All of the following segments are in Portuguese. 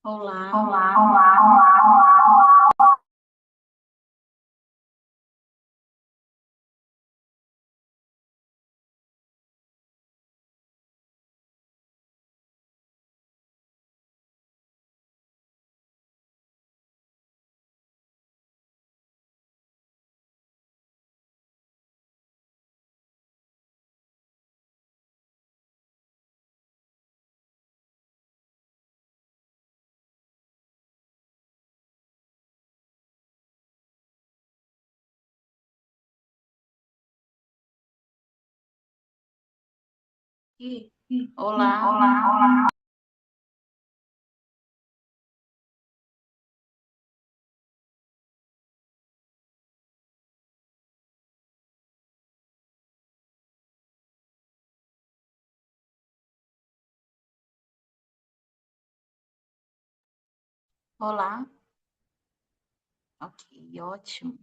Olá, Olá, olá, olá. olá, Olá, olá. olá. Ok, ótimo.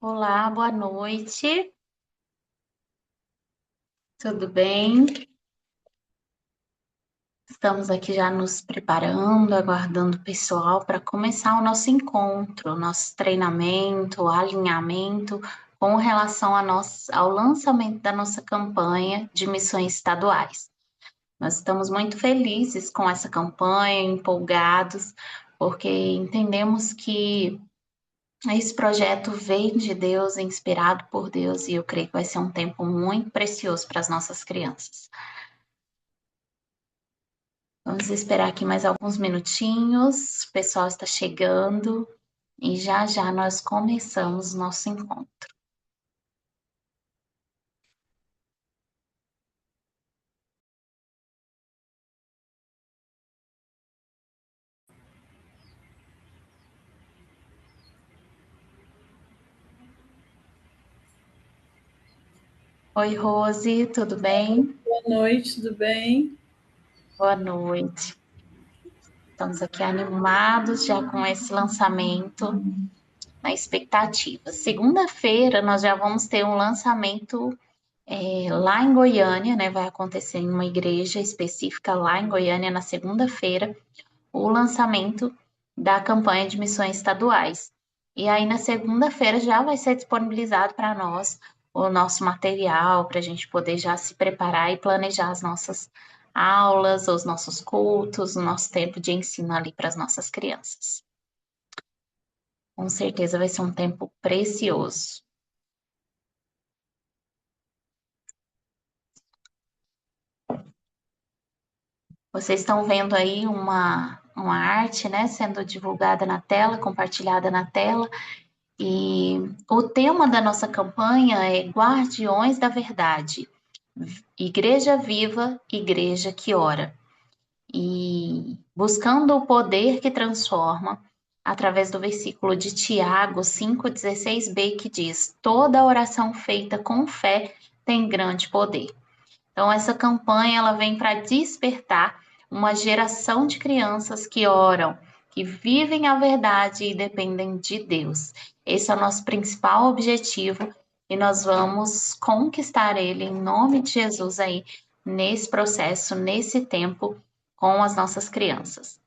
Olá, boa noite. Tudo bem? Estamos aqui já nos preparando, aguardando o pessoal para começar o nosso encontro, o nosso treinamento, o alinhamento com relação ao lançamento da nossa campanha de missões estaduais. Nós estamos muito felizes com essa campanha, empolgados, porque entendemos que esse projeto vem de Deus, inspirado por Deus, e eu creio que vai ser um tempo muito precioso para as nossas crianças. Vamos esperar aqui mais alguns minutinhos, o pessoal está chegando e já já nós começamos nosso encontro. Oi, Rose, tudo bem? Boa noite, tudo bem? Boa noite. Estamos aqui animados já com esse lançamento, na expectativa. Segunda-feira nós já vamos ter um lançamento lá em Goiânia, né? Vai acontecer em uma igreja específica lá em Goiânia na segunda-feira, o lançamento da campanha de missões estaduais. E aí na segunda-feira já vai ser disponibilizado para nós o nosso material, para a gente poder já se preparar e planejar as nossas aulas, os nossos cultos, o nosso tempo de ensino ali para as nossas crianças. Com certeza vai ser um tempo precioso. Vocês estão vendo aí uma arte, né, sendo divulgada na tela, compartilhada na tela. E o tema da nossa campanha é Guardiões da Verdade. Igreja viva, igreja que ora. E buscando o poder que transforma, através do versículo de Tiago 5,16b, que diz: toda oração feita com fé tem grande poder. Então, essa campanha ela vem para despertar uma geração de crianças que oram, que vivem a verdade e dependem de Deus. Esse é o nosso principal objetivo e nós vamos conquistar ele em nome de Jesus aí, nesse processo, nesse tempo, com as nossas crianças.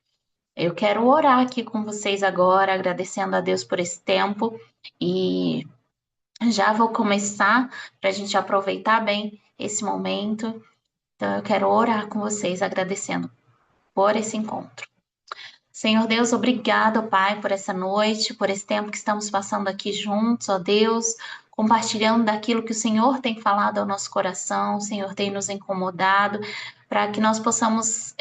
Eu quero orar aqui com vocês agora, agradecendo a Deus por esse tempo e já vou começar para a gente aproveitar bem esse momento. Então, eu quero orar com vocês, agradecendo por esse encontro. Senhor Deus, obrigado, Pai, por essa noite, por esse tempo que estamos passando aqui juntos, ó Deus, compartilhando daquilo que o Senhor tem falado ao nosso coração, o Senhor tem nos incomodado, para que nós possamos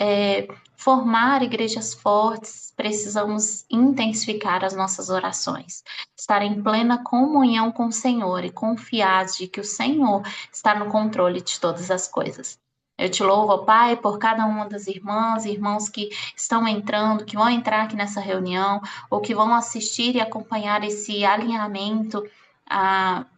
formar igrejas fortes, precisamos intensificar as nossas orações, estar em plena comunhão com o Senhor e confiados de que o Senhor está no controle de todas as coisas. Eu te louvo, ó Pai, por cada uma das irmãs e irmãos que estão entrando, que vão entrar aqui nessa reunião, ou que vão assistir e acompanhar esse alinhamento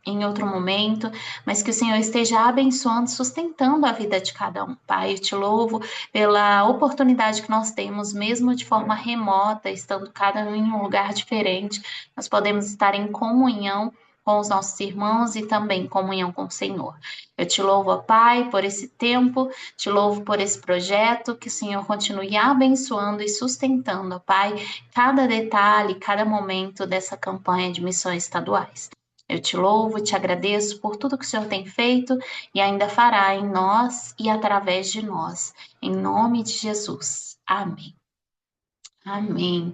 em outro momento, mas que o Senhor esteja abençoando, sustentando a vida de cada um. Pai, eu te louvo pela oportunidade que nós temos, mesmo de forma remota, estando cada um em um lugar diferente, nós podemos estar em comunhão com os nossos irmãos e também em comunhão com o Senhor. Eu te louvo, ó Pai, por esse tempo, te louvo por esse projeto, que o Senhor continue abençoando e sustentando, ó Pai, cada detalhe, cada momento dessa campanha de missões estaduais. Eu te louvo, te agradeço por tudo que o Senhor tem feito e ainda fará em nós e através de nós. Em nome de Jesus. Amém. Amém.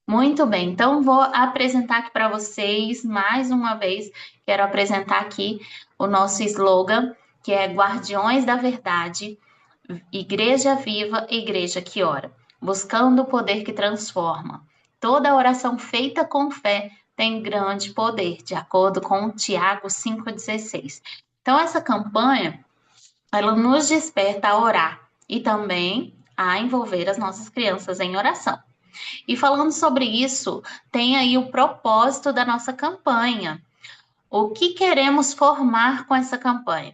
Muito bem, então vou apresentar aqui para vocês mais uma vez. Quero apresentar aqui o nosso slogan, que é Guardiões da Verdade, Igreja Viva, Igreja que Ora, buscando o poder que transforma. Toda oração feita com fé tem grande poder, de acordo com Tiago 5,16. Então, essa campanha, ela nos desperta a orar e também a envolver as nossas crianças em oração. E falando sobre isso, tem aí o propósito da nossa campanha. O que queremos formar com essa campanha?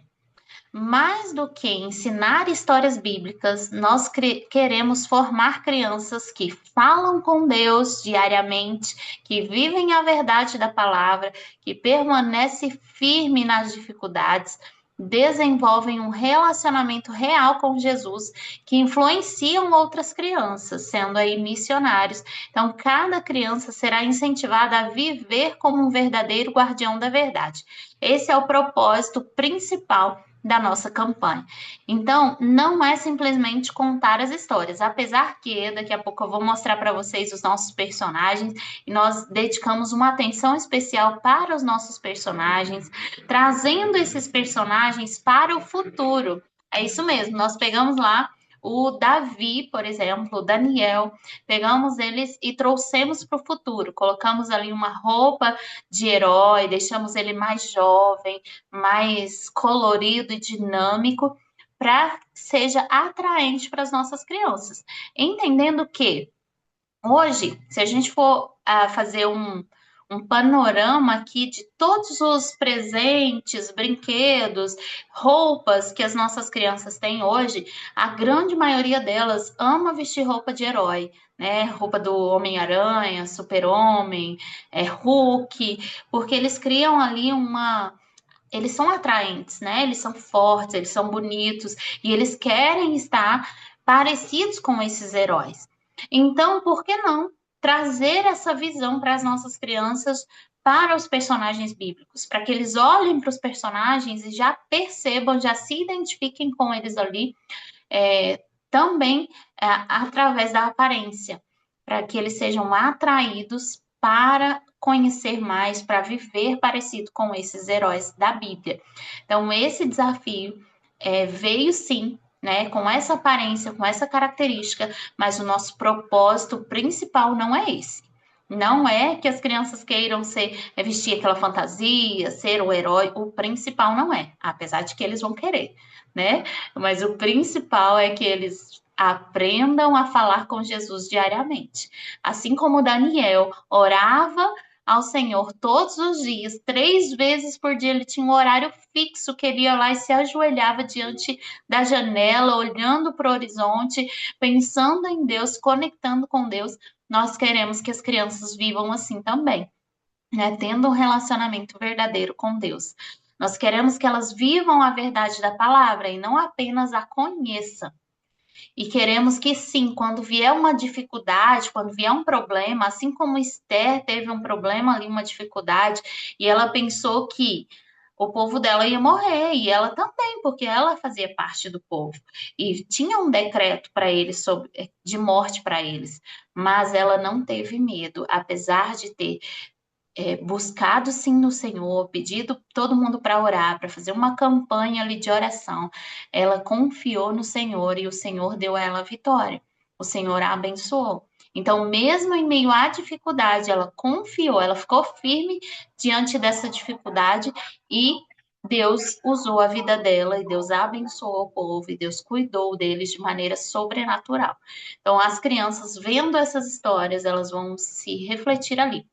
Mais do que ensinar histórias bíblicas, nós queremos formar crianças que falam com Deus diariamente, que vivem a verdade da palavra, que permanecem firme nas dificuldades, desenvolvem um relacionamento real com Jesus, que influenciam outras crianças, sendo aí missionários. Então, cada criança será incentivada a viver como um verdadeiro guardião da verdade. Esse é o propósito principal da nossa campanha. Então, não é simplesmente contar as histórias, apesar que daqui a pouco eu vou mostrar para vocês os nossos personagens e nós dedicamos uma atenção especial para os nossos personagens, trazendo esses personagens para o futuro. É isso mesmo, nós pegamos lá o Davi, por exemplo, o Daniel, pegamos eles e trouxemos para o futuro, colocamos ali uma roupa de herói, deixamos ele mais jovem, mais colorido e dinâmico, para que seja atraente para as nossas crianças. Entendendo que hoje, se a gente for fazer um panorama aqui de todos os presentes, brinquedos, roupas que as nossas crianças têm hoje, a grande maioria delas ama vestir roupa de herói, né? Roupa do Homem-Aranha, Super-Homem, Hulk, porque eles criam ali eles são atraentes, né? Eles são fortes, eles são bonitos e eles querem estar parecidos com esses heróis. Então, por que não trazer essa visão para as nossas crianças, para os personagens bíblicos, para que eles olhem para os personagens e já percebam, já se identifiquem com eles ali, também através da aparência, para que eles sejam atraídos para conhecer mais, para viver parecido com esses heróis da Bíblia. Então, esse desafio veio sim, né, com essa aparência, com essa característica, mas o nosso propósito principal não é esse. Não é que as crianças queiram vestir aquela fantasia, ser o herói, o principal não é, apesar de que eles vão querer, né? Mas o principal é que eles aprendam a falar com Jesus diariamente. Assim como Daniel orava ao Senhor todos os dias, 3 vezes por dia, ele tinha um horário fixo que ele ia lá e se ajoelhava diante da janela, olhando para o horizonte, pensando em Deus, conectando com Deus. Nós queremos que as crianças vivam assim também, né? Tendo um relacionamento verdadeiro com Deus. Nós queremos que elas vivam a verdade da palavra e não apenas a conheçam. E queremos que sim, quando vier uma dificuldade, quando vier um problema, assim como Esther teve um problema ali, uma dificuldade, e ela pensou que o povo dela ia morrer, e ela também, porque ela fazia parte do povo. E tinha um decreto para eles de morte para eles, mas ela não teve medo, apesar de ter buscado sim no Senhor, pedido todo mundo para orar, para fazer uma campanha ali de oração. Ela confiou no Senhor e o Senhor deu a ela a vitória. O Senhor a abençoou. Então, mesmo em meio à dificuldade, ela confiou, ela ficou firme diante dessa dificuldade e Deus usou a vida dela e Deus abençoou o povo e Deus cuidou deles de maneira sobrenatural. Então, as crianças vendo essas histórias, elas vão se refletir ali.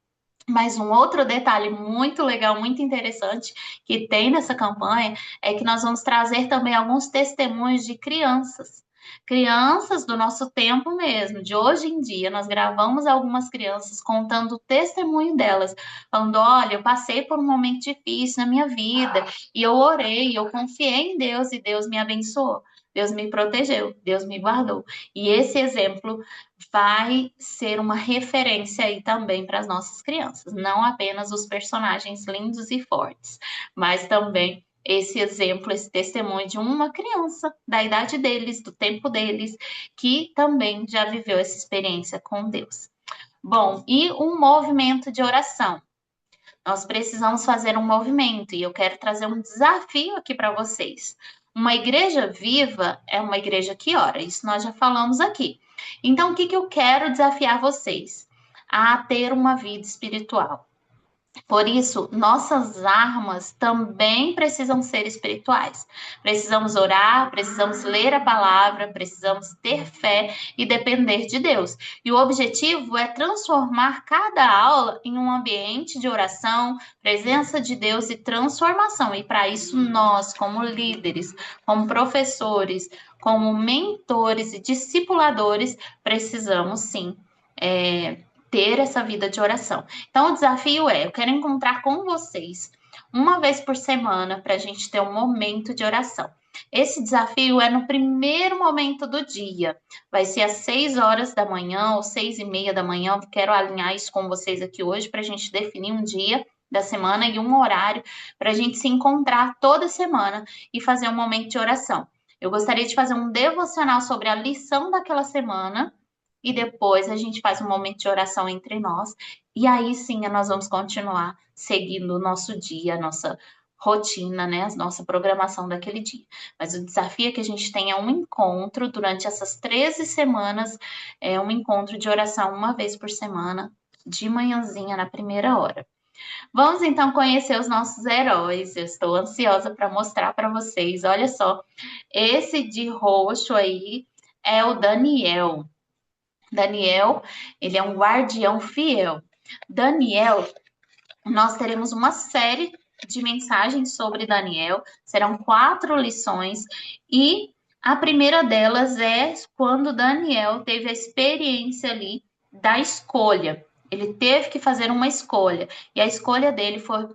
Mas um outro detalhe muito legal, muito interessante que tem nessa campanha é que nós vamos trazer também alguns testemunhos de crianças. Crianças do nosso tempo mesmo, de hoje em dia, nós gravamos algumas crianças contando o testemunho delas, falando: olha, eu passei por um momento difícil na minha vida, e eu orei, eu confiei em Deus e Deus me abençoou, Deus me protegeu, Deus me guardou. E esse exemplo vai ser uma referência aí também para as nossas crianças, não apenas os personagens lindos e fortes, mas também esse exemplo, esse testemunho de uma criança da idade deles, do tempo deles, que também já viveu essa experiência com Deus. Bom, e um movimento de oração. Nós precisamos fazer um movimento e eu quero trazer um desafio aqui para vocês. Uma igreja viva é uma igreja que ora, isso nós já falamos aqui. Então, o que eu quero desafiar vocês? A ter uma vida espiritual. Por isso, nossas armas também precisam ser espirituais. Precisamos orar, precisamos ler a palavra, precisamos ter fé e depender de Deus. E o objetivo é transformar cada aula em um ambiente de oração, presença de Deus e transformação. E para isso, nós, como líderes, como professores, como mentores e discipuladores, precisamos sim. Ter essa vida de oração. Então, o desafio é: eu quero encontrar com vocês uma vez por semana para a gente ter um momento de oração. Esse desafio é no primeiro momento do dia. Vai ser às 6 horas da manhã ou 6:30 da manhã. Eu quero alinhar isso com vocês aqui hoje para a gente definir um dia da semana e um horário para a gente se encontrar toda semana e fazer um momento de oração. Eu gostaria de fazer um devocional sobre a lição daquela semana e depois a gente faz um momento de oração entre nós. E aí sim nós vamos continuar seguindo o nosso dia, a nossa rotina, né? A nossa programação daquele dia. Mas o desafio é que a gente tenha um encontro durante essas 13 semanas, um encontro de oração uma vez por semana, de manhãzinha, na primeira hora. Vamos então conhecer os nossos heróis. Eu estou ansiosa para mostrar para vocês. Olha só, esse de roxo aí é o Daniel. Daniel, ele é um guardião fiel. Daniel, nós teremos uma série de mensagens sobre Daniel, serão 4 lições, e a primeira delas é quando Daniel teve a experiência ali da escolha. Ele teve que fazer uma escolha, e a escolha dele foi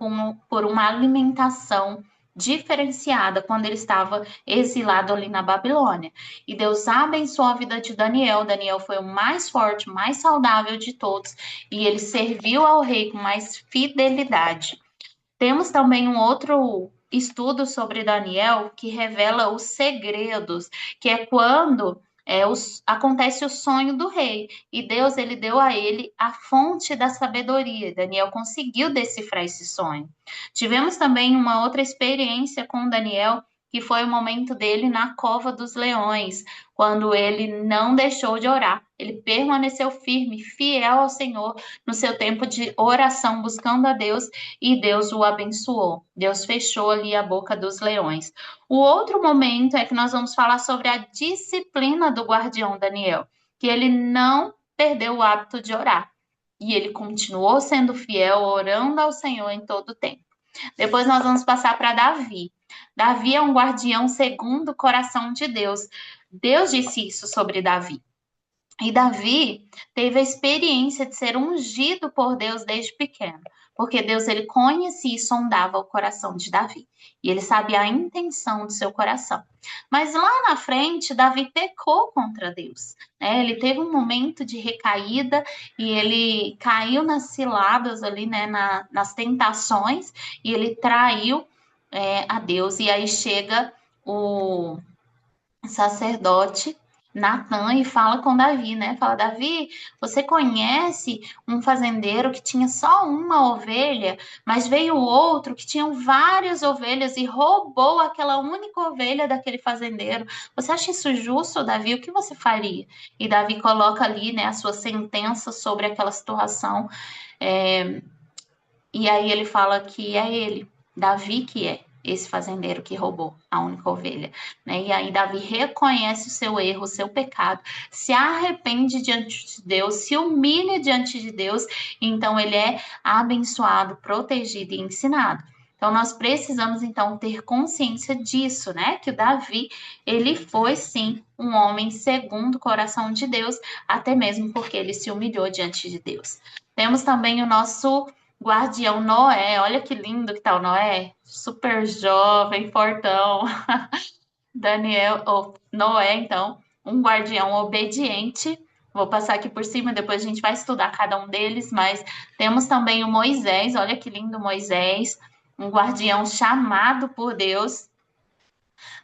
por uma alimentação diferenciada quando ele estava exilado ali na Babilônia. E Deus abençoou a vida de Daniel. Daniel foi o mais forte, mais saudável de todos, e ele serviu ao rei com mais fidelidade. Temos também um outro estudo sobre Daniel que revela os segredos, que é quando acontece o sonho do rei, e Deus ele deu a ele a fonte da sabedoria. Daniel conseguiu decifrar esse sonho. Tivemos também uma outra experiência com Daniel, que foi o momento dele na cova dos leões, quando ele não deixou de orar. Ele permaneceu firme, fiel ao Senhor no seu tempo de oração, buscando a Deus, e Deus o abençoou. Deus fechou ali a boca dos leões. O outro momento é que nós vamos falar sobre a disciplina do guardião Daniel, que ele não perdeu o hábito de orar. E ele continuou sendo fiel, orando ao Senhor em todo o tempo. Depois nós vamos passar para Davi. Davi é um guardião segundo o coração de Deus. Deus disse isso sobre Davi. E Davi teve a experiência de ser ungido por Deus desde pequeno, porque Deus ele conhecia e sondava o coração de Davi, e ele sabia a intenção do seu coração. Mas lá na frente, Davi pecou contra Deus, né? Ele teve um momento de recaída e ele caiu nas ciladas ali, né, nas tentações, e ele traiu a Deus. E aí chega o sacerdote Natan e fala com Davi, né? Fala: Davi, você conhece um fazendeiro que tinha só uma ovelha, mas veio outro que tinha várias ovelhas e roubou aquela única ovelha daquele fazendeiro. Você acha isso justo, Davi? O que você faria? E Davi coloca ali, né, a sua sentença sobre aquela situação. É, e aí ele fala que é ele, Davi, que é esse fazendeiro que roubou a única ovelha, né? E aí Davi reconhece o seu erro, o seu pecado, se arrepende diante de Deus, se humilha diante de Deus, então ele é abençoado, protegido e ensinado. Então nós precisamos então ter consciência disso, né? Que o Davi, ele foi sim um homem segundo o coração de Deus, até mesmo porque ele se humilhou diante de Deus. Temos também o nosso guardião Noé. Olha que lindo que tá o Noé, super jovem, fortão. Daniel, ou Noé, então, um guardião obediente. Vou passar aqui por cima, depois a gente vai estudar cada um deles, mas temos também o Moisés. Olha que lindo Moisés, um guardião chamado por Deus.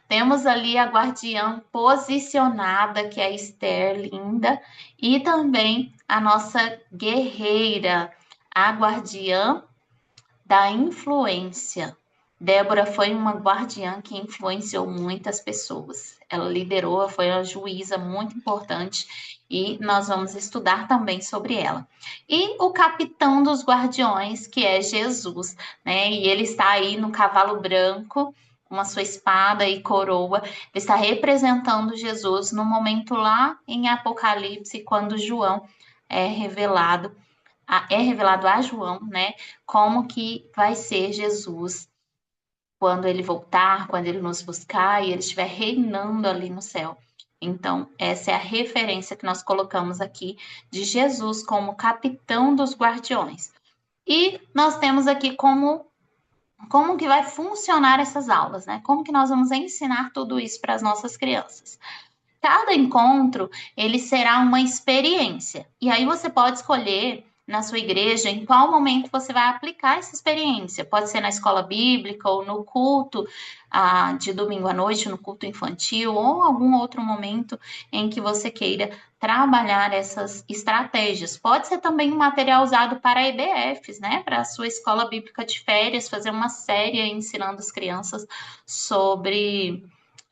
Temos ali a guardiã posicionada, que é a Esther, linda, e também a nossa guerreira, a guardiã da influência. Débora foi uma guardiã que influenciou muitas pessoas. Ela liderou, foi uma juíza muito importante E nós vamos estudar também sobre ela. E o capitão dos guardiões, que é Jesus, né? E ele está aí no cavalo branco, com a sua espada e coroa. Ele está representando Jesus no momento lá em Apocalipse, quando João é revelado, é revelado a João, né? Como que vai ser Jesus quando ele voltar, quando ele nos buscar e ele estiver reinando ali no céu. Então, essa é a referência que nós colocamos aqui de Jesus como capitão dos guardiões. E nós temos aqui como que vai funcionar essas aulas, né? Como que nós vamos ensinar tudo isso para as nossas crianças. Cada encontro, ele será uma experiência. E aí você pode escolher na sua igreja em qual momento você vai aplicar essa experiência. Pode ser na escola bíblica ou no culto de domingo à noite, no culto infantil ou algum outro momento em que você queira trabalhar essas estratégias. Pode ser também um material usado para EBFs, né? Para a sua escola bíblica de férias, fazer uma série ensinando as crianças sobre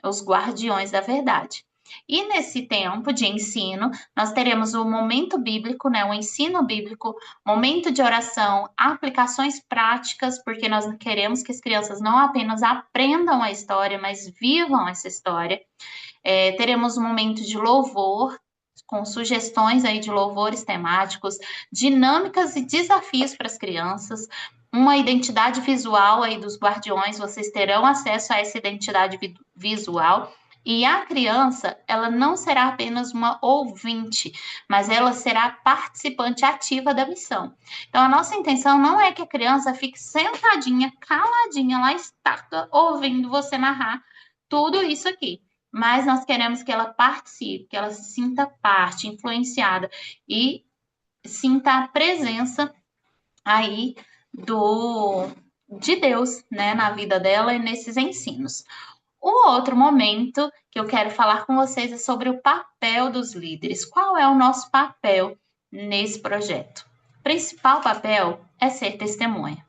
os guardiões da verdade. E nesse tempo de ensino, nós teremos o momento bíblico, né, o ensino bíblico, momento de oração, aplicações práticas, porque nós queremos que as crianças não apenas aprendam a história, mas vivam essa história. Teremos um momento de louvor, com sugestões aí de louvores temáticos, dinâmicas e desafios para as crianças, uma identidade visual aí dos guardiões, vocês terão acesso a essa identidade visual. E a criança, ela não será apenas uma ouvinte, mas ela será participante ativa da missão. Então, a nossa intenção não é que a criança fique sentadinha, caladinha, lá estátua, ouvindo você narrar tudo isso aqui. Mas nós queremos que ela participe, que ela se sinta parte, influenciada e sinta a presença aí de Deus, né, na vida dela e nesses ensinos. O outro momento que eu quero falar com vocês é sobre o papel dos líderes. Qual é o nosso papel nesse projeto? O principal papel é ser testemunha,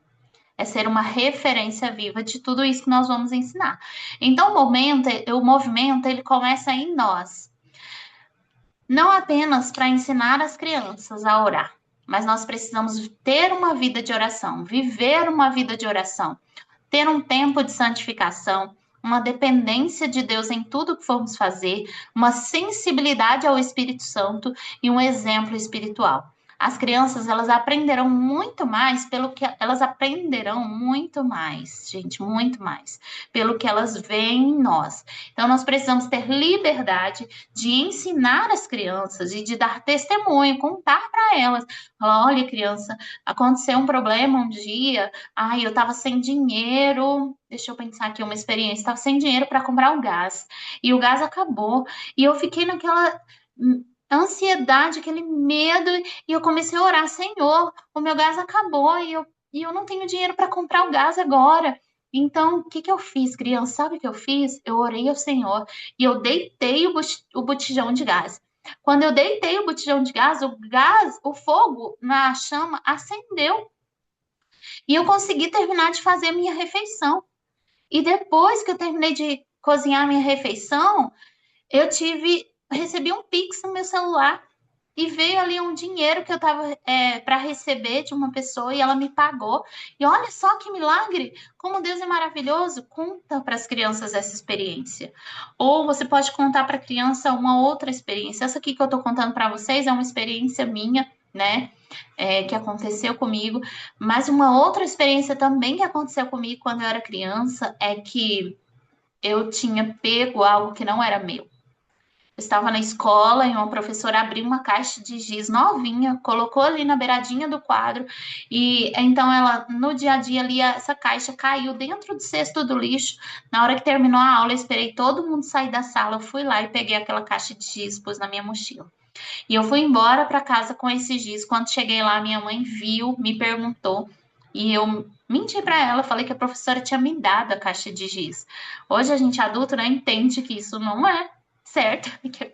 é ser uma referência viva de tudo isso que nós vamos ensinar. Então, o movimento ele começa em nós, não apenas para ensinar as crianças a orar, mas nós precisamos ter uma vida de oração, viver uma vida de oração, ter um tempo de santificação, uma dependência de Deus em tudo que formos fazer, uma sensibilidade ao Espírito Santo e um exemplo espiritual. As crianças, elas aprenderão muito mais gente, muito mais, pelo que elas veem em nós. Então, nós precisamos ter liberdade de ensinar as crianças e de dar testemunho, contar para elas. Olha, criança, aconteceu um problema um dia, eu estava sem dinheiro, deixa eu pensar aqui uma experiência, estava sem dinheiro para comprar o gás, e o gás acabou, e eu fiquei naquela ansiedade, aquele medo, e eu comecei a orar, Senhor, o meu gás acabou e eu não tenho dinheiro para comprar o gás agora. Então, o que que eu fiz, criança? Sabe o que eu fiz? Eu orei ao Senhor e eu deitei o botijão de gás. Quando eu deitei o botijão de gás, o fogo na chama acendeu e eu consegui terminar de fazer a minha refeição. E depois que eu terminei de cozinhar a minha refeição, recebi um Pix no meu celular e veio ali um dinheiro que eu estava para receber de uma pessoa e ela me pagou. E olha só que milagre, como Deus é maravilhoso. Conta para as crianças essa experiência. Ou você pode contar para a criança uma outra experiência. Essa aqui que eu estou contando para vocês é uma experiência minha, né? Que aconteceu comigo. Mas uma outra experiência também que aconteceu comigo quando eu era criança é que eu tinha pego algo que não era meu. Eu estava na escola e uma professora abriu uma caixa de giz novinha, colocou ali na beiradinha do quadro e então ela, no dia a dia ali, essa caixa caiu dentro do cesto do lixo. Na hora que terminou a aula, eu esperei todo mundo sair da sala, eu fui lá e peguei aquela caixa de giz, pus na minha mochila. E eu fui embora para casa com esse giz. Quando cheguei lá, minha mãe viu, me perguntou e eu menti para ela, falei que a professora tinha me dado a caixa de giz. Hoje a gente adulto, né, entende que isso não é certo, que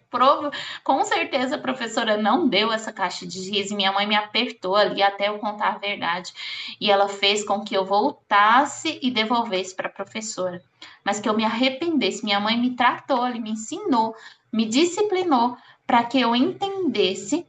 com certeza a professora não deu essa caixa de giz e minha mãe me apertou ali até eu contar a verdade. E ela fez com que eu voltasse e devolvesse para a professora, mas que eu me arrependesse. Minha mãe me tratou, me ensinou, me disciplinou para que eu entendesse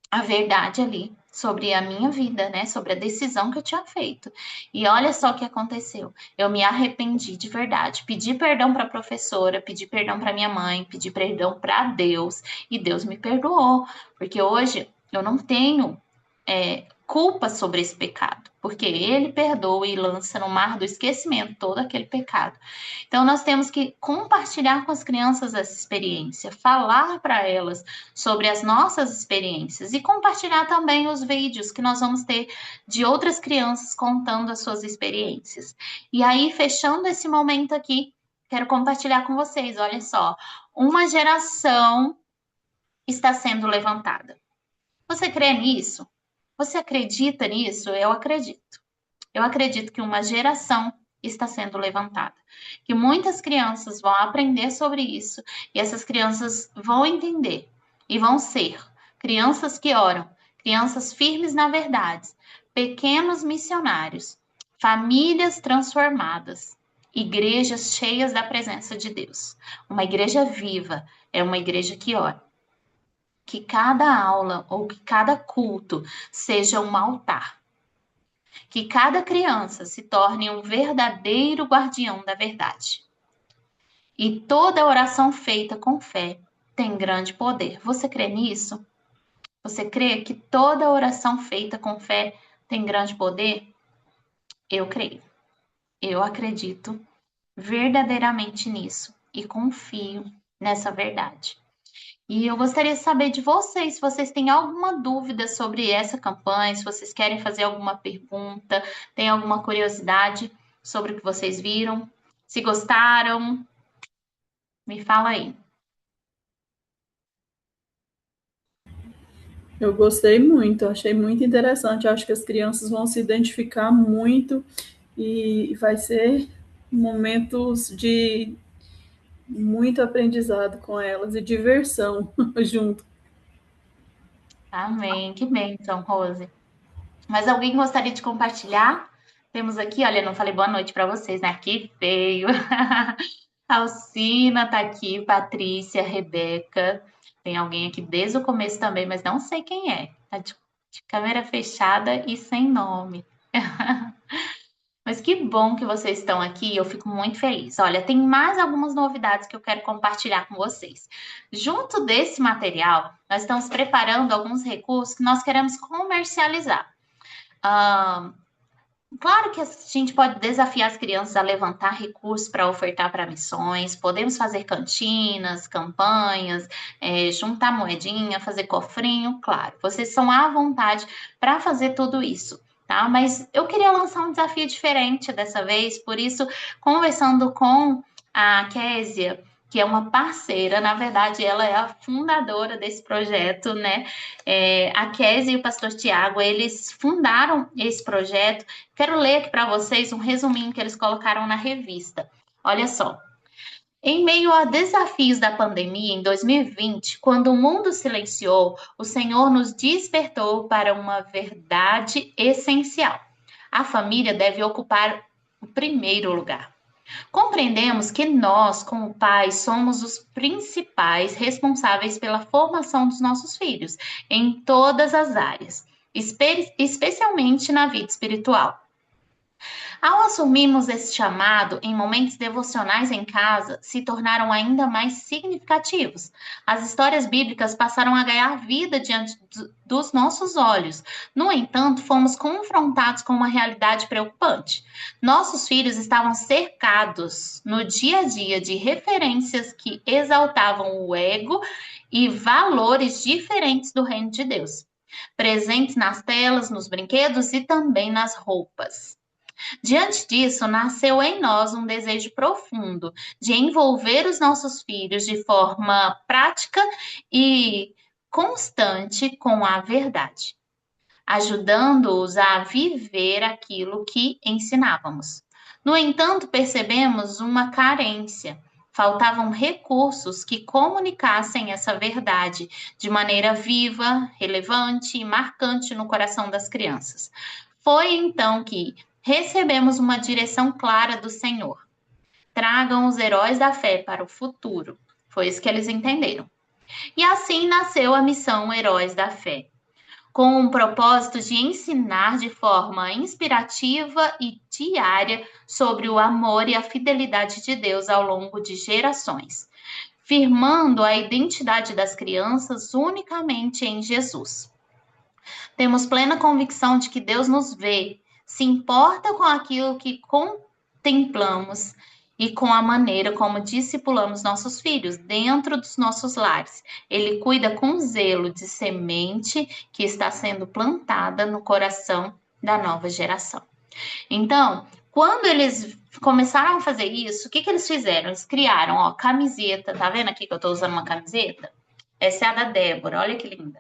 a verdade ali sobre a minha vida, né? Sobre a decisão que eu tinha feito. E olha só o que aconteceu. Eu me arrependi de verdade. Pedi perdão para a professora, pedi perdão para minha mãe, pedi perdão para Deus e Deus me perdoou, porque hoje eu não tenho culpa sobre esse pecado, porque ele perdoa e lança no mar do esquecimento todo aquele pecado. Então, nós temos que compartilhar com as crianças essa experiência, falar para elas sobre as nossas experiências e compartilhar também os vídeos que nós vamos ter de outras crianças contando as suas experiências. E aí, fechando esse momento aqui, quero compartilhar com vocês, olha só, uma geração está sendo levantada. Você crê nisso? Você acredita nisso? Eu acredito. Eu acredito que uma geração está sendo levantada, que muitas crianças vão aprender sobre isso e essas crianças vão entender e vão ser crianças que oram, crianças firmes na verdade, pequenos missionários, famílias transformadas, igrejas cheias da presença de Deus. Uma igreja viva é uma igreja que ora. Que cada aula ou que cada culto seja um altar. Que cada criança se torne um verdadeiro guardião da verdade. E toda oração feita com fé tem grande poder. Você crê nisso? Você crê que toda oração feita com fé tem grande poder? Eu creio. Eu acredito verdadeiramente nisso e confio nessa verdade. E eu gostaria de saber de vocês, se vocês têm alguma dúvida sobre essa campanha, se vocês querem fazer alguma pergunta, tem alguma curiosidade sobre o que vocês viram, se gostaram, me fala aí. Eu gostei muito, achei muito interessante. Acho que as crianças vão se identificar muito e vai ser momentos de muito aprendizado com elas e diversão junto. Amém, que bênção, Rose. Mas alguém gostaria de compartilhar? Temos aqui, olha, não falei boa noite para vocês, né? Que feio. Alcina tá aqui, Patrícia, Rebeca. Tem alguém aqui desde o começo também, mas não sei quem é. Tá de câmera fechada e sem nome. Mas que bom que vocês estão aqui, eu fico muito feliz. Olha, tem mais algumas novidades que eu quero compartilhar com vocês. Junto desse material, nós estamos preparando alguns recursos que nós queremos comercializar. Ah, Claro que a gente pode desafiar as crianças a levantar recursos para ofertar para missões, podemos fazer cantinas, campanhas, juntar moedinha, fazer cofrinho, claro, vocês são à vontade para fazer tudo isso, tá? Mas eu queria lançar um desafio diferente dessa vez, por isso, conversando com a Késia, que é uma parceira, na verdade, ela é a fundadora desse projeto, né? A Késia e o pastor Tiago, eles fundaram esse projeto. Quero ler aqui para vocês um resuminho que eles colocaram na revista. Olha só. Em meio a desafios da pandemia em 2020, quando o mundo silenciou, o Senhor nos despertou para uma verdade essencial. A família deve ocupar o primeiro lugar. Compreendemos que nós, como pais, somos os principais responsáveis pela formação dos nossos filhos em todas as áreas, especialmente na vida espiritual. Ao assumirmos esse chamado em momentos devocionais em casa, se tornaram ainda mais significativos. As histórias bíblicas passaram a ganhar vida diante dos nossos olhos. No entanto, fomos confrontados com uma realidade preocupante. Nossos filhos estavam cercados no dia a dia de referências que exaltavam o ego e valores diferentes do reino de Deus, presentes nas telas, nos brinquedos e também nas roupas. Diante disso, nasceu em nós um desejo profundo de envolver os nossos filhos de forma prática e constante com a verdade, ajudando-os a viver aquilo que ensinávamos. No entanto, percebemos uma carência. Faltavam recursos que comunicassem essa verdade de maneira viva, relevante e marcante no coração das crianças. Foi então que recebemos uma direção clara do Senhor. Tragam os heróis da fé para o futuro. Foi isso que eles entenderam. E assim nasceu a missão Heróis da Fé, com o propósito de ensinar de forma inspirativa e diária sobre o amor e a fidelidade de Deus ao longo de gerações, firmando a identidade das crianças unicamente em Jesus. Temos plena convicção de que Deus nos vê, se importa com aquilo que contemplamos e com a maneira como discipulamos nossos filhos dentro dos nossos lares. Ele cuida com zelo de semente que está sendo plantada no coração da nova geração. Então, quando eles começaram a fazer isso, o que eles fizeram? Eles criaram, ó, camiseta. Tá vendo aqui que eu estou usando uma camiseta? Essa é a da Débora, olha que linda.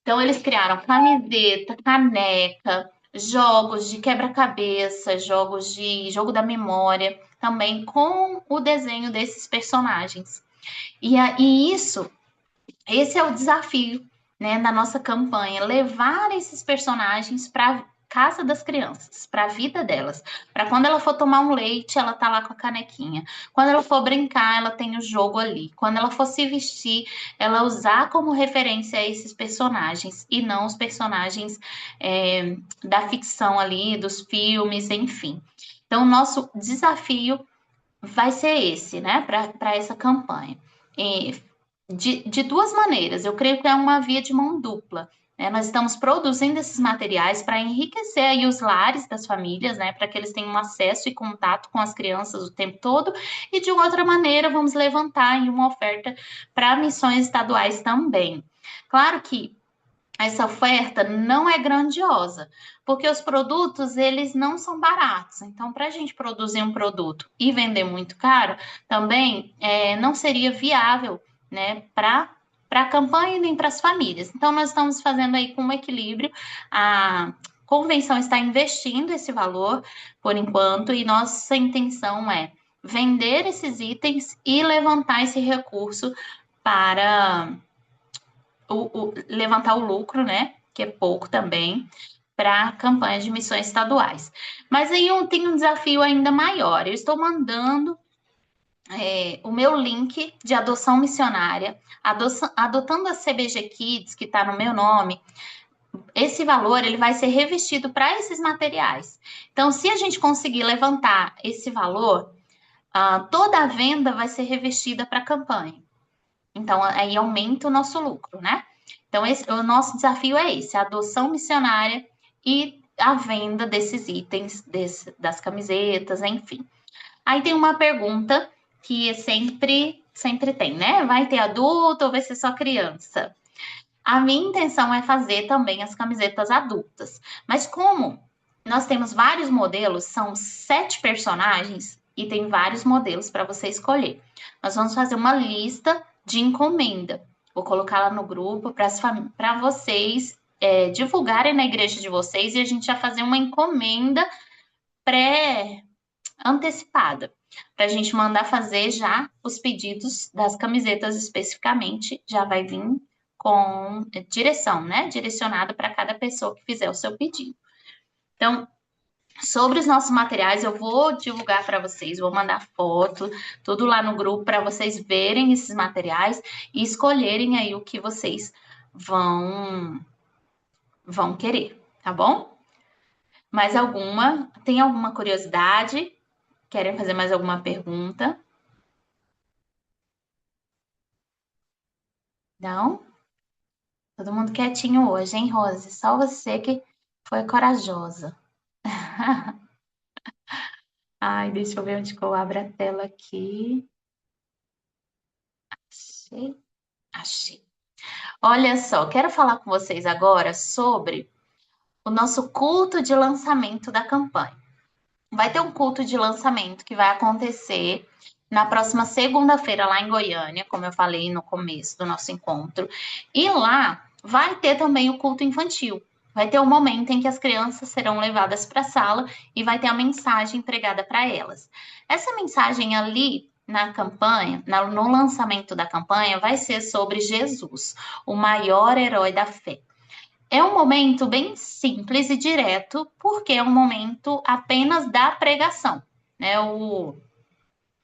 Então, eles criaram camiseta, caneca, jogos de quebra-cabeça, jogos de jogo da memória, também com o desenho desses personagens. E esse é o desafio, né, da nossa campanha, levar esses personagens para casa das crianças, para a vida delas, para quando ela for tomar um leite, ela tá lá com a canequinha. Quando ela for brincar, ela tem o jogo ali. Quando ela for se vestir, ela usar como referência esses personagens e não os personagens da ficção ali, dos filmes, enfim. Então, o nosso desafio vai ser esse, né, para essa campanha. De duas maneiras, eu creio que é uma via de mão dupla. Né? Nós estamos produzindo esses materiais para enriquecer aí os lares das famílias, né, para que eles tenham acesso e contato com as crianças o tempo todo, e de outra maneira, vamos levantar aí uma oferta para missões estaduais também. Claro que essa oferta não é grandiosa, porque os produtos eles não são baratos. Então, para a gente produzir um produto e vender muito caro, também não seria viável, né, para a campanha e nem para as famílias. Então, nós estamos fazendo aí com um equilíbrio. A convenção está investindo esse valor por enquanto, e nossa intenção é vender esses itens e levantar esse recurso para levantar o lucro, né? Que é pouco também, para campanhas de missões estaduais. Mas aí eu tenho um desafio ainda maior. Eu estou mandando o meu link de adoção missionária, adotando a CBG Kids, que está no meu nome. Esse valor ele vai ser revestido para esses materiais. Então, se a gente conseguir levantar esse valor, toda a venda vai ser revestida para a campanha. Então, aí aumenta o nosso lucro, né? Então, o nosso desafio é esse, a adoção missionária e a venda desses itens, das camisetas, enfim. Aí tem uma pergunta que sempre tem, né? Vai ter adulto ou vai ser só criança? A minha intenção é fazer também as camisetas adultas. Mas como nós temos vários modelos, são 7 personagens e tem vários modelos para você escolher. Nós vamos fazer uma lista de encomenda. Vou colocar lá no grupo para vocês divulgarem na igreja de vocês e a gente já fazer uma encomenda pré-antecipada. Para a gente mandar fazer já os pedidos das camisetas especificamente, já vai vir com direção, né? Direcionado para cada pessoa que fizer o seu pedido. Então, sobre os nossos materiais, eu vou divulgar para vocês, vou mandar foto, tudo lá no grupo para vocês verem esses materiais e escolherem aí o que vocês vão querer, tá bom? Tem alguma curiosidade? Querem fazer mais alguma pergunta? Não? Todo mundo quietinho hoje, hein, Rose? Só você que foi corajosa. Ai, deixa eu ver onde que eu abro a tela aqui. Achei. Achei. Olha só, quero falar com vocês agora sobre o nosso culto de lançamento da campanha. Vai ter um culto de lançamento que vai acontecer na próxima segunda-feira lá em Goiânia, como eu falei no começo do nosso encontro. E lá vai ter também o culto infantil. Vai ter um momento em que as crianças serão levadas para a sala e vai ter a mensagem pregada para elas. Essa mensagem ali na campanha, no lançamento da campanha, vai ser sobre Jesus, o maior herói da fé. É um momento bem simples e direto, porque é um momento apenas da pregação, né?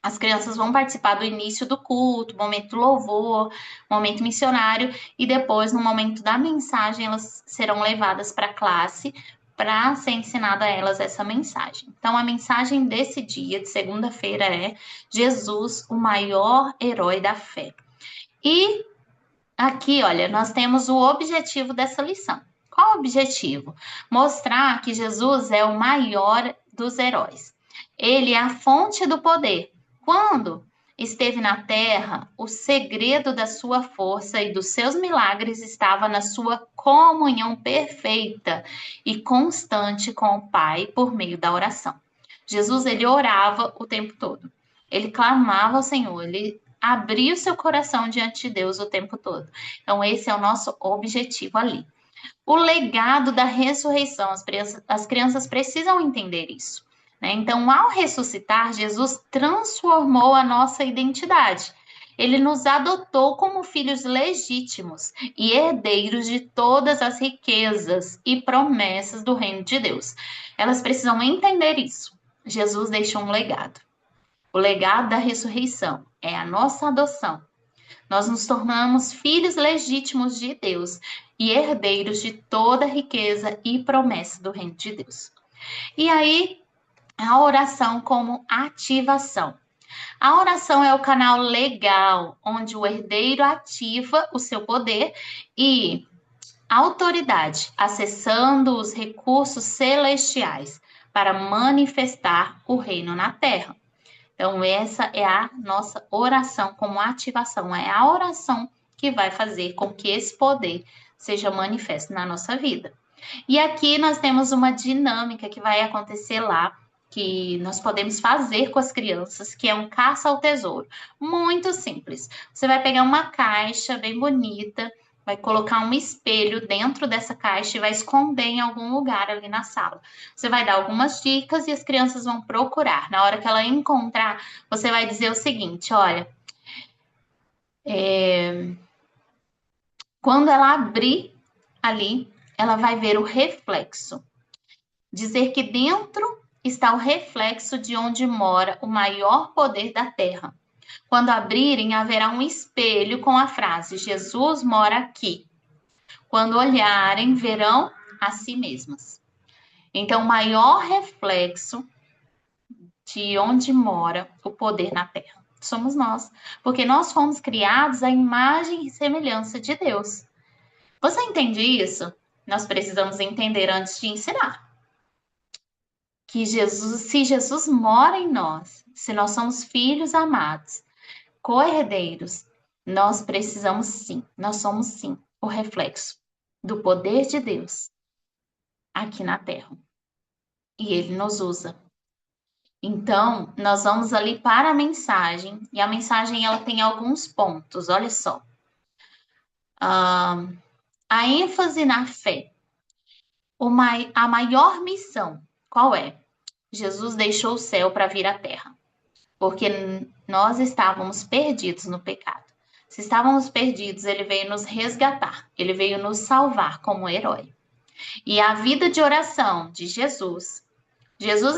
As crianças vão participar do início do culto, momento do louvor, momento missionário, e depois, no momento da mensagem, elas serão levadas para a classe para ser ensinada a elas essa mensagem. Então, a mensagem desse dia, de segunda-feira, é Jesus, o maior herói da fé. E aqui, olha, nós temos o objetivo dessa lição. Qual o objetivo? Mostrar que Jesus é o maior dos heróis. Ele é a fonte do poder. Quando esteve na terra, o segredo da sua força e dos seus milagres estava na sua comunhão perfeita e constante com o Pai por meio da oração. Jesus, ele orava o tempo todo. Ele clamava ao Senhor, ele abria o seu coração diante de Deus o tempo todo. Então, esse é o nosso objetivo ali. O legado da ressurreição, as crianças precisam entender isso. Né? Então, ao ressuscitar, Jesus transformou a nossa identidade. Ele nos adotou como filhos legítimos e herdeiros de todas as riquezas e promessas do reino de Deus. Elas precisam entender isso. Jesus deixou um legado. O legado da ressurreição é a nossa adoção. Nós nos tornamos filhos legítimos de Deus e herdeiros de toda a riqueza e promessa do reino de Deus. E aí, a oração como ativação. A oração é o canal legal onde o herdeiro ativa o seu poder e autoridade, acessando os recursos celestiais para manifestar o reino na terra. Então, essa é a nossa oração como ativação. É a oração que vai fazer com que esse poder seja manifesto na nossa vida. E aqui nós temos uma dinâmica que vai acontecer lá, que nós podemos fazer com as crianças, que é um caça ao tesouro. Muito simples. Você vai pegar uma caixa bem bonita, vai colocar um espelho dentro dessa caixa e vai esconder em algum lugar ali na sala. Você vai dar algumas dicas e as crianças vão procurar. Na hora que ela encontrar, você vai dizer o seguinte: olha, quando ela abrir ali, ela vai ver o reflexo. Dizer que dentro está o reflexo de onde mora o maior poder da terra. Quando abrirem, haverá um espelho com a frase: Jesus mora aqui. Quando olharem, verão a si mesmas. Então, o maior reflexo de onde mora o poder na terra somos nós, porque nós fomos criados à imagem e semelhança de Deus. Você entende isso? Nós precisamos entender antes de ensinar. Que Jesus, se Jesus mora em nós, se nós somos filhos amados, co-herdeiros, nós precisamos sim, nós somos sim o reflexo do poder de Deus aqui na terra. E ele nos usa. Então, nós vamos ali para a mensagem, e a mensagem ela tem alguns pontos, olha só. A ênfase na fé. A maior missão, qual é? Jesus deixou o céu para vir à terra, porque nós estávamos perdidos no pecado. Se estávamos perdidos, ele veio nos resgatar, ele veio nos salvar como herói. E a vida de oração de Jesus,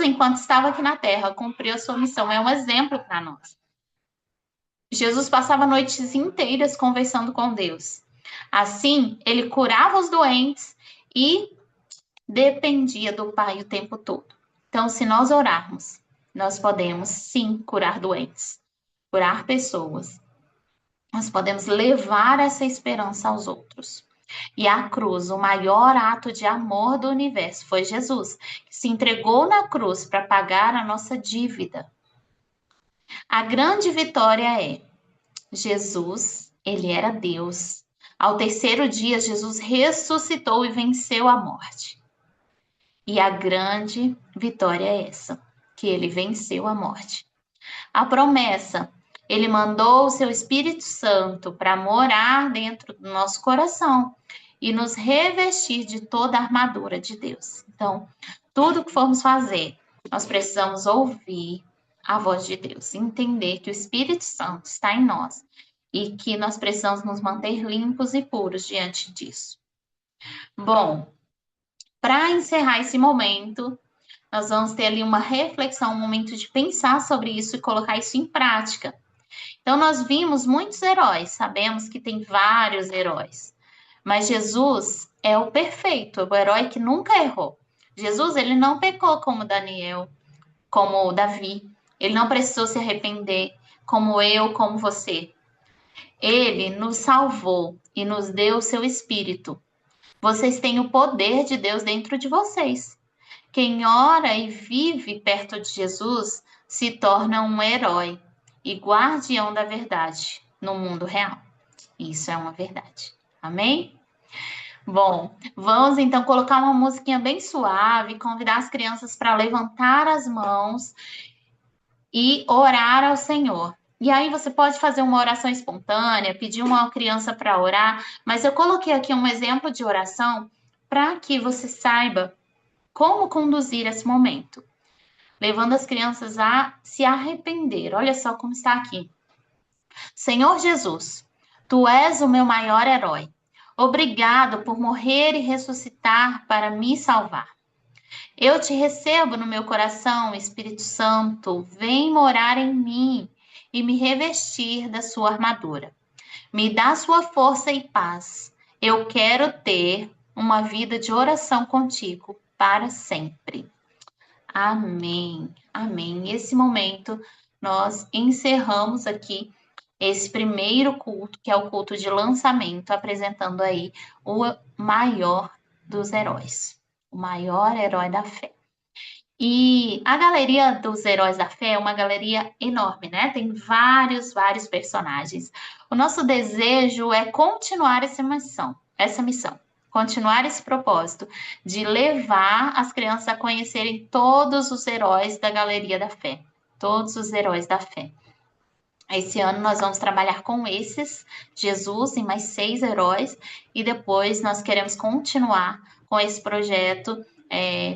enquanto estava aqui na terra, cumpriu a sua missão, é um exemplo para nós. Jesus passava noites inteiras conversando com Deus. Assim, ele curava os doentes e dependia do Pai o tempo todo. Então, se nós orarmos, nós podemos sim curar doentes, curar pessoas. Nós podemos levar essa esperança aos outros. E a cruz, o maior ato de amor do universo, foi Jesus, que se entregou na cruz para pagar a nossa dívida. A grande vitória é Jesus, ele era Deus. Ao terceiro dia, Jesus ressuscitou e venceu a morte. E a grande vitória é essa, que ele venceu a morte. A promessa, ele mandou o seu Espírito Santo para morar dentro do nosso coração e nos revestir de toda a armadura de Deus. Então, tudo que formos fazer, nós precisamos ouvir a voz de Deus, entender que o Espírito Santo está em nós e que nós precisamos nos manter limpos e puros diante disso. Bom, para encerrar esse momento, Nós vamos ter ali uma reflexão, um momento de pensar sobre isso e colocar isso em prática. Então, nós vimos muitos heróis, sabemos que tem vários heróis, mas Jesus é o perfeito, é o herói que nunca errou. Jesus, ele não pecou como Daniel, como Davi, ele não precisou se arrepender, como eu, como você. Ele nos salvou e nos deu o seu espírito. Vocês têm o poder de Deus dentro de vocês. Quem ora e vive perto de Jesus se torna um herói e guardião da verdade no mundo real. Isso é uma verdade. Amém? Bom, vamos então colocar uma musiquinha bem suave, convidar as crianças para levantar as mãos e orar ao Senhor. E aí você pode fazer uma oração espontânea, pedir uma criança para orar, mas eu coloquei aqui um exemplo de oração para que você saiba como conduzir esse momento, levando as crianças a se arrepender. Olha só como está aqui. Senhor Jesus, tu és o meu maior herói. Obrigado por morrer e ressuscitar para me salvar. Eu te recebo no meu coração, Espírito Santo. Vem morar em mim e me revestir da sua armadura. Me dá sua força e paz. Eu quero ter uma vida de oração contigo para sempre. Amém. Amém. Esse momento nós encerramos aqui esse primeiro culto, que é o culto de lançamento, apresentando aí o maior dos heróis, o maior herói da fé. E a galeria dos heróis da fé é uma galeria enorme, né? Tem vários personagens. O nosso desejo é continuar essa missão, continuar esse propósito de levar as crianças a conhecerem todos os heróis da galeria da fé, todos os heróis da fé. Esse ano nós vamos trabalhar com esses, Jesus e mais 6 heróis, e depois nós queremos continuar com esse projeto,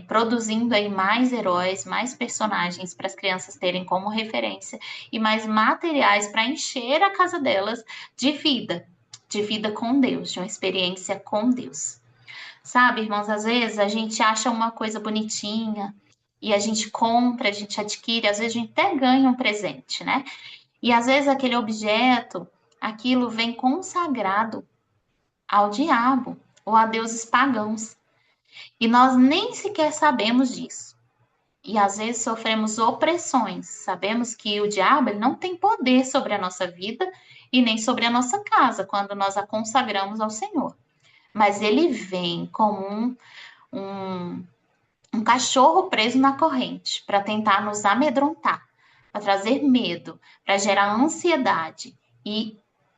produzindo aí mais heróis, mais personagens para as crianças terem como referência e mais materiais para encher a casa delas de vida com Deus, de uma experiência com Deus. Sabe, irmãos, às vezes a gente acha uma coisa bonitinha e a gente compra, a gente adquire, às vezes a gente até ganha um presente, né? E às vezes aquele objeto, aquilo vem consagrado ao diabo ou a deuses pagãos. E nós nem sequer sabemos disso. E às vezes sofremos opressões. Sabemos que o diabo ele não tem poder sobre a nossa vida e nem sobre a nossa casa quando nós a consagramos ao Senhor. Mas ele vem como um cachorro preso na corrente para tentar nos amedrontar, para trazer medo, para gerar ansiedade e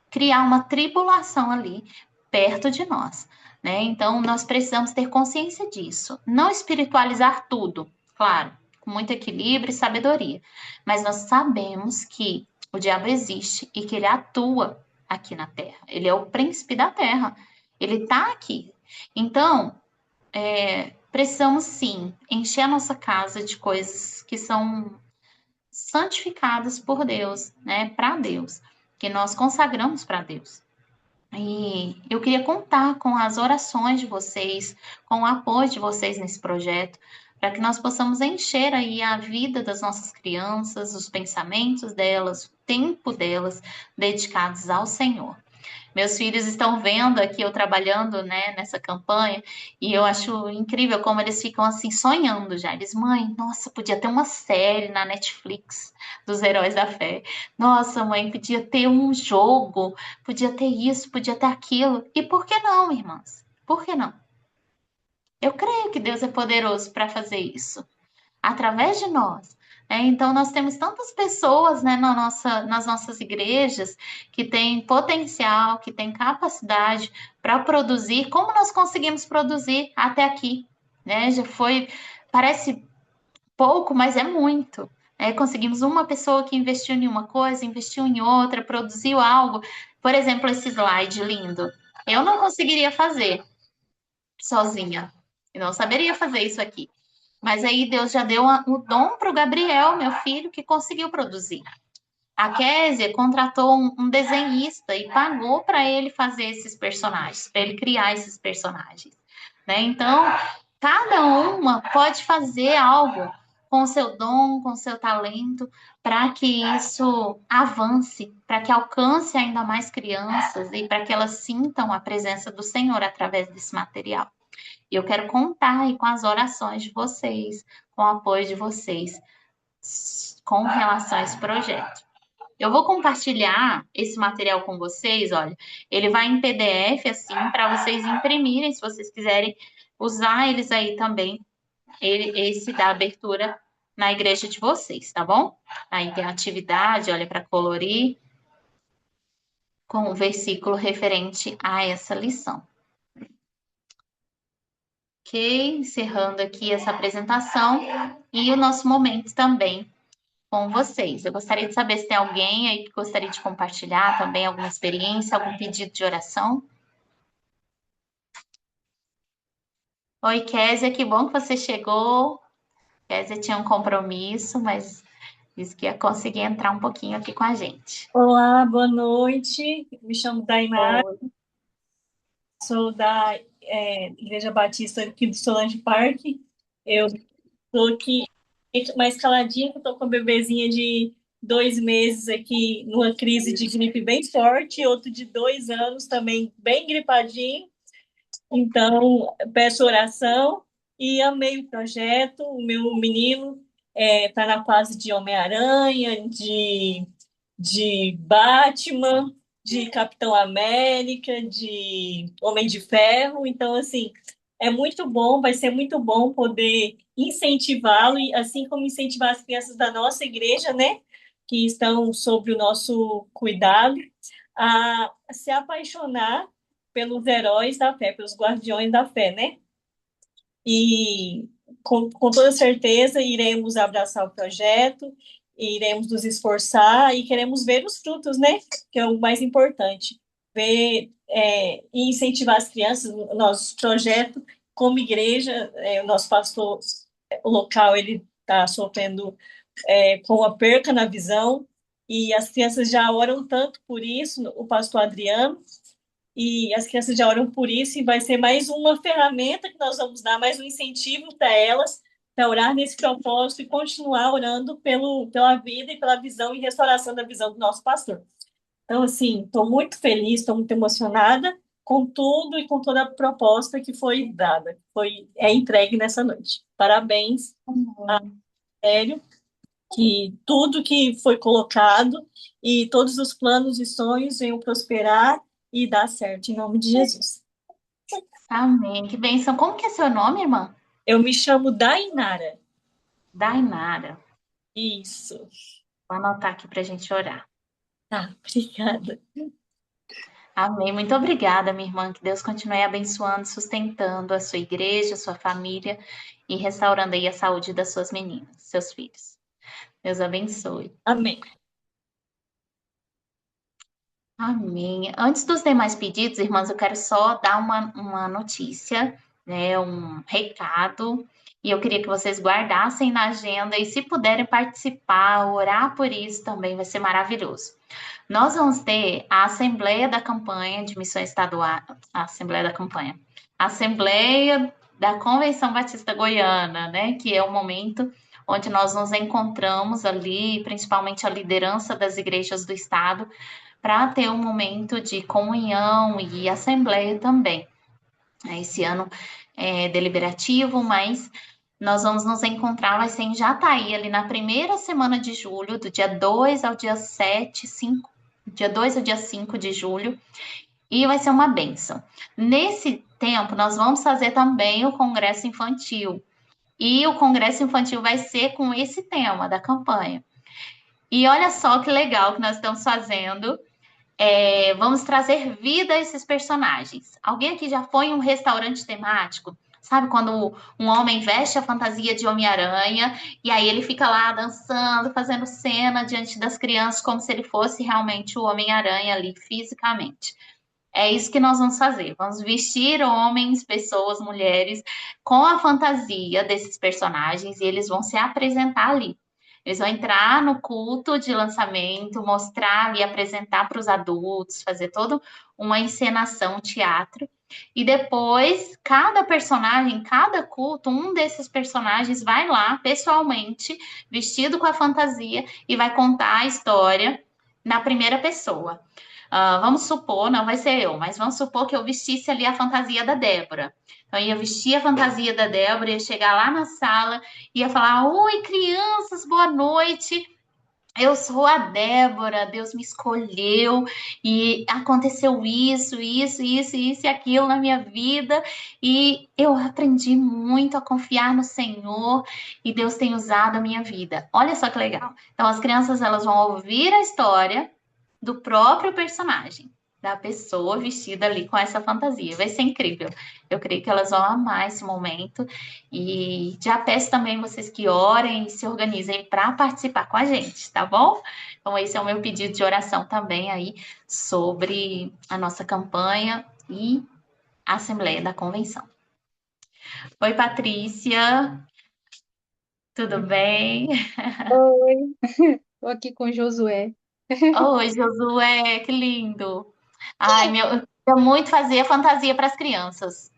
criar uma tribulação ali perto de nós, né? Então, nós precisamos ter consciência disso. Não espiritualizar tudo, claro, com muito equilíbrio e sabedoria, mas nós sabemos que o diabo existe e que ele atua aqui na Terra. Ele é o príncipe da Terra. Ele está aqui. Então, precisamos sim encher a nossa casa de coisas que são santificadas por Deus, né? Para Deus, que nós consagramos para Deus. E eu queria contar com as orações de vocês, com o apoio de vocês nesse projeto, para que nós possamos encher aí a vida das nossas crianças, os pensamentos delas, o tempo delas dedicados ao Senhor. Meus filhos estão vendo aqui eu trabalhando, né, nessa campanha, e eu acho incrível como eles ficam assim sonhando já. Eles, mãe, nossa, podia ter uma série na Netflix dos Heróis da Fé. Nossa, mãe, podia ter um jogo, podia ter isso, podia ter aquilo. E por que não, irmãs? Por que não? Eu creio que Deus é poderoso para fazer isso através de nós. Então, nós temos tantas pessoas, né, nas nossas igrejas que têm potencial, que têm capacidade para produzir, como nós conseguimos produzir até aqui, né? Já foi, parece pouco, mas é muito. Conseguimos uma pessoa que investiu em uma coisa, investiu em outra, produziu algo. Por exemplo, esse slide lindo. Eu não conseguiria fazer sozinha. Eu não saberia fazer isso aqui. Mas aí Deus já deu o dom para o Gabriel, meu filho, que conseguiu produzir. A Késia contratou um desenhista e pagou para ele fazer esses personagens, para ele criar esses personagens. Né? Então, cada uma pode fazer algo com o seu dom, com o seu talento, para que isso avance, para que alcance ainda mais crianças e para que elas sintam a presença do Senhor através desse material. E eu quero contar aí com as orações de vocês, com o apoio de vocês com relação a esse projeto. Eu vou compartilhar esse material com vocês, olha, ele vai em PDF assim para vocês imprimirem, se vocês quiserem usar eles aí também, esse da abertura na igreja de vocês, tá bom? Aí tem a atividade, olha, para colorir, com o versículo referente a essa lição. Ok, encerrando aqui essa apresentação e o nosso momento também com vocês. Eu gostaria de saber se tem alguém aí que gostaria de compartilhar também alguma experiência, algum pedido de oração. Oi, Késia, que bom que você chegou. Késia tinha um compromisso, mas disse que ia conseguir entrar um pouquinho aqui com a gente. Olá, boa noite. Me chamo Dainara, Oi. sou da Igreja Batista aqui do Solange Parque. Eu estou aqui mais caladinha, que eu estou com uma bebezinha de 2 meses aqui, numa crise de gripe bem forte, outro de 2 anos também bem gripadinho. Então, peço oração e amei o projeto. O meu menino está na fase de Homem-Aranha, de Batman, de Capitão América, de Homem de Ferro. Então, assim, é muito bom, vai ser muito bom poder incentivá-lo, e assim como incentivar as crianças da nossa igreja, né, que estão sob o nosso cuidado, a se apaixonar pelos heróis da fé, pelos guardiões da fé, né? E com toda certeza iremos abraçar o projeto, iremos nos esforçar e queremos ver os frutos, né? Que é o mais importante. Ver e incentivar as crianças. O nosso projeto, como igreja, o nosso pastor local, ele está sofrendo com a perca na visão, e as crianças já oram tanto por isso, o pastor Adriano, e as crianças já oram por isso, e vai ser mais uma ferramenta que nós vamos dar, mais um incentivo para elas, para orar nesse propósito e continuar orando pela vida e pela visão e restauração da visão do nosso pastor. Então, assim, estou muito feliz, estou muito emocionada com tudo e com toda a proposta que foi dada, é entregue nessa noite. Parabéns, Sério, que tudo que foi colocado e todos os planos e sonhos venham prosperar e dar certo, em nome de Jesus. Amém. Que bênção. Como que é seu nome, irmã? Eu me chamo Dainara. Dainara. Isso. Vou anotar aqui para a gente orar. Tá, obrigada. Amém. Muito obrigada, minha irmã. Que Deus continue abençoando, sustentando a sua igreja, a sua família e restaurando aí a saúde das suas meninas, seus filhos. Deus abençoe. Amém. Amém. Antes dos demais pedidos, irmãs, eu quero só dar uma notícia, né, um recado, e eu queria que vocês guardassem na agenda e se puderem participar, orar por isso também vai ser maravilhoso. Nós vamos ter a Assembleia da Campanha de Missões Estaduais, a Assembleia da Campanha, a Assembleia da Convenção Batista Goiana, né, que é o momento onde nós nos encontramos ali, principalmente a liderança das igrejas do estado, para ter um momento de comunhão e assembleia também. Esse ano é deliberativo, mas nós vamos nos encontrar, vai ser em Jataí, ali na primeira semana de julho, do dia 2 ao dia 7, 5, dia 2 ao dia 5 de julho, e vai ser uma bênção. Nesse tempo, nós vamos fazer também o Congresso Infantil, e o Congresso Infantil vai ser com esse tema da campanha. E olha só que legal que nós estamos fazendo. Vamos trazer vida a esses personagens. Alguém aqui já foi em um restaurante temático? Sabe quando um homem veste a fantasia de Homem-Aranha e aí ele fica lá dançando, fazendo cena diante das crianças como se ele fosse realmente o Homem-Aranha ali fisicamente. É isso que nós vamos fazer. Vamos vestir homens, pessoas, mulheres com a fantasia desses personagens e eles vão se apresentar ali. Eles vão entrar no culto de lançamento, mostrar e apresentar para os adultos, fazer toda uma encenação, teatro. E depois, cada personagem, cada culto, um desses personagens vai lá pessoalmente, vestido com a fantasia, e vai contar a história na primeira pessoa. Vamos supor, não vai ser eu, mas vamos supor que eu vestisse ali a fantasia da Débora. Então, eu ia vestir a fantasia da Débora, ia chegar lá na sala, ia falar: Oi, crianças, boa noite. Eu sou a Débora, Deus me escolheu e aconteceu isso e aquilo na minha vida e eu aprendi muito a confiar no Senhor e Deus tem usado a minha vida. Olha só que legal. Então as crianças elas vão ouvir a história do próprio personagem, da pessoa vestida ali com essa fantasia. Vai ser incrível. Eu creio que elas vão amar esse momento e já peço também vocês que orem e se organizem para participar com a gente, tá bom? Então, esse é o meu pedido de oração também aí sobre a nossa campanha e a Assembleia da Convenção. Oi, Patrícia, tudo bem? Oi, tô aqui com o Josué. Oi, Josué, que lindo. Ai, eu quero muito fazer fantasia para as crianças.